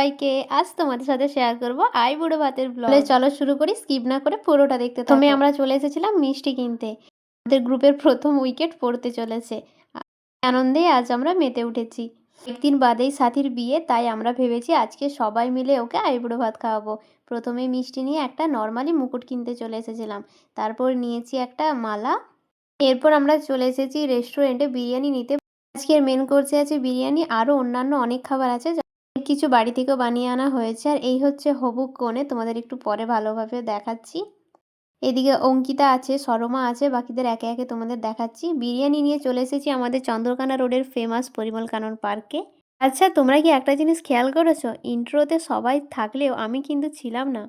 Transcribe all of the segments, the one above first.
সবাইকে। আজ তোমাদের সাথে শেয়ার করব আইবুড়ো ভাতের ব্লগ। চলো শুরু করি, স্কিপ না করে পুরোটা দেখতে থাকো। প্রথমে আমরা চলে এসেছিলাম মিষ্টি কিনতে। আমাদের গ্রুপের প্রথম উইকেট পড়তে চলেছে। আনন্দে আজ আমরা মেতে উঠেছি। একদিন বাদেই সাথীর বিয়ে, তাই আমরা ভেবেছি আজকে সবাই মিলে ওকে আইবুড়ো ভাত খাওয়াবো। প্রথমে মিষ্টি নিয়ে একটা নর্মালি মুকুট কিনতে চলে এসেছিলাম। তারপর নিয়েছি একটা মালা। এরপর আমরা চলে এসেছি রেস্টুরেন্টে বিরিয়ানি নিতে। আজকের মেন কোর্সে আছে বিরিয়ানি, আরও অন্যান্য অনেক খাবার আছে, অনেক কিছু বাড়ি থেকেও বানিয়ে আনা হয়েছে। আর এই হচ্ছে হবু কনে, তোমাদের একটু পরে ভালোভাবে দেখাচ্ছি। এদিকে অঙ্কিতা আছে, সরমা আছে, বাকিদের একে একে তোমাদের দেখাচ্ছি। বিরিয়ানি নিয়ে চলে এসেছি আমাদের চন্দ্রকোনা রোডের ফেমাস পরিমল কানন পার্কে। আচ্ছা, তোমরা কি একটা জিনিস খেয়াল করেছো? ইন্ট্রোতে সবাই থাকলেও আমি কিন্তু ছিলাম না।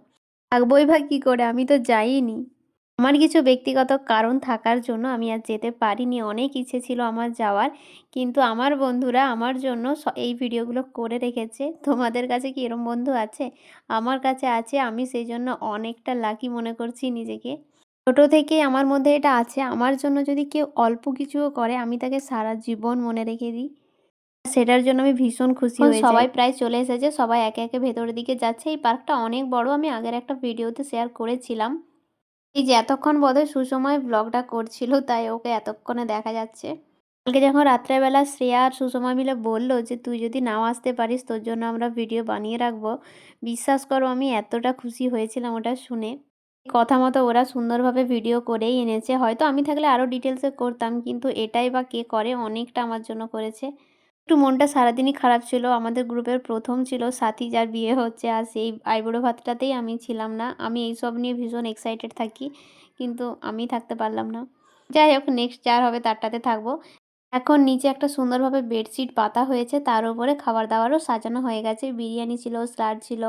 থাকবোই বা কী করে, আমি তো যাইনি। আমার কিছু ব্যক্তিগত কারণ থাকার জন্য আমি আর যেতে পারিনি। অনেক ইচ্ছে ছিল আমার যাওয়ার, কিন্তু আমার বন্ধুরা আমার জন্য এই ভিডিওগুলো করে রেখেছে। তোমাদের কাছে কি এরম বন্ধু আছে? আমার কাছে আছে, আমি সেই জন্য অনেকটা লাকি মনে করছি নিজেকে। ছোটো থেকেই আমার মধ্যে এটা আছে, আমার জন্য যদি কেউ অল্প কিছুও করে আমি তাকে সারা জীবন মনে রেখে দিই। সেটার জন্য আমি ভীষণ খুশি হয়ে যাই। সবাই প্রায় চলে এসেছে, সবাই একে একে ভেতরের দিকে যাচ্ছে। এই পার্কটা অনেক বড়, আমি আগের একটা ভিডিওতে শেয়ার করেছিলাম। এই যে এতক্ষণ বোধহয় সুসময় ব্লগটা করছিল, তাই ওকে এতক্ষণে দেখা যাচ্ছে। কালকে যখন রাত্রেবেলা শ্রেয়া আর সুষমা মিলে বললো যে তুই যদি নাও আসতে পারিস তোর জন্য আমরা ভিডিও বানিয়ে রাখবো, বিশ্বাস করো আমি এতটা খুশি হয়েছিলাম ওটা শুনে। কথা মতো ওরা সুন্দরভাবে ভিডিও করেই এনেছে। হয়তো আমি থাকলে আরও ডিটেলসে করতাম, কিন্তু এটাই বা কে করে, অনেকটা আমার জন্য করেছে। একটু মনটা সারাদিনই খারাপ ছিল। আমাদের গ্রুপের প্রথম ছিল সাথী, যার বিয়ে হচ্ছে, আর সেই আইবুড়ো ভাতটাতেই আমি ছিলাম না। আমি এইসব নিয়ে ভীষণ এক্সাইটেড থাকি, কিন্তু আমি থাকতে পারলাম না। যাই হোক, নেক্সট যার হবে তারটাতে থাকবো। এখন নিচে একটা সুন্দরভাবে বেডশিট পাতা হয়েছে, তার উপরে খাবার দাবারও সাজানো হয়ে গেছে। বিরিয়ানি ছিল, স্যালাড ছিল,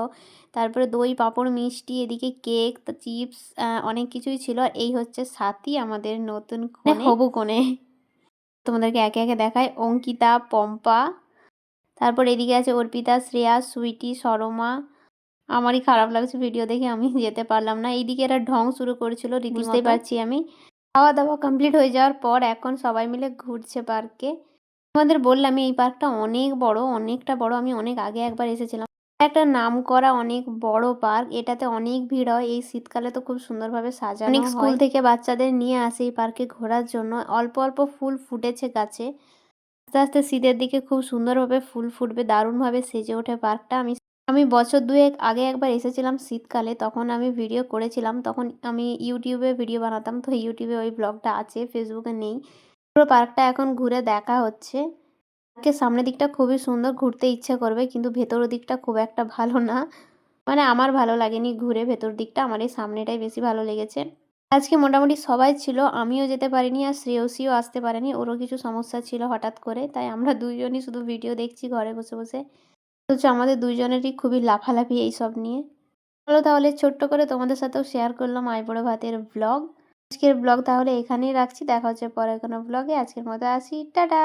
তারপরে দই, পাঁপড়, মিষ্টি, এদিকে কেক, চিপস, অনেক কিছুই ছিল। আর এই হচ্ছে সাথী, আমাদের নতুন কনে, হবু কনে। তোমাদেরকে একে একে দেখায়। অঙ্কিতা, পম্পা, তারপর এদিকে আছে অর্পিতা, শ্রেয়া, সুইটি, সরমা। আমারই খারাপ লাগছে ভিডিও দেখে, আমি যেতে পারলাম না। এইদিকে এরা ঢং শুরু করেছিল রীতিমতো, বুঝতেই পারছি আমি। খাওয়া দাওয়া কমপ্লিট হয়ে যাওয়ার পর এখন সবাই মিলে ঘুরছে পার্কে। তোমাদের বললাম এই পার্কটা অনেক বড়, অনেকটা বড়। আমি অনেক আগে একবার এসেছিলাম। একটা নামকরা অনেক বড় পার্ক, এটাতে অনেক ভিড় হয়। এই শীতকালে তো খুব সুন্দরভাবে সাজানো হয়। অনেক স্কুল থেকে বাচ্চাদের নিয়ে আসে এই পার্কে ঘোরার জন্য। অল্প অল্প ফুল ফুটেছে গাছে। আস্তে আস্তে শীতের দিকে খুব সুন্দরভাবে ফুল ফুটবে, দারুণভাবে সেজে ওঠে পার্কটা। আমি বছর দুয়েক আগে একবার এসেছিলাম শীতকালে, তখন আমি ভিডিও করেছিলাম। তখন আমি ইউটিউবে ভিডিও বানাতাম, তো ইউটিউবে ওই ব্লগটা আছে, ফেসবুকে নেই। পুরো পার্কটা এখন ঘুরে দেখা হচ্ছে। পার্কের সামনের দিকটা খুবই সুন্দর, ঘুরতে ইচ্ছে করবে, কিন্তু ভেতরের দিকটা খুব একটা ভালো না। মানে আমার ভালো লাগেনি ঘুরে ভেতর দিকটা, আমার এই সামনেটাই বেশি ভালো লেগেছে। আজকে মোটামুটি সবাই ছিল, আমিও যেতে পারিনি, আর শ্রেয়সীও আসতে পারেনি, ওরও কিছু সমস্যা ছিল হঠাৎ করে, তাই আমরা দুইজনই শুধু ভিডিও দেখছি ঘরে বসে বসে। অথচ আমাদের দুইজনেরই খুবই লাফালাফি এইসব নিয়ে। চলো তাহলে ছোট্ট করে তোমাদের সাথেও শেয়ার করলাম আইবুড়ো ভাতের ব্লগ। আজকের ব্লগ তাহলে এখানেই রাখছি, দেখা হচ্ছে পরে কোনো ব্লগে। আজকের মতো আসি, টাটা।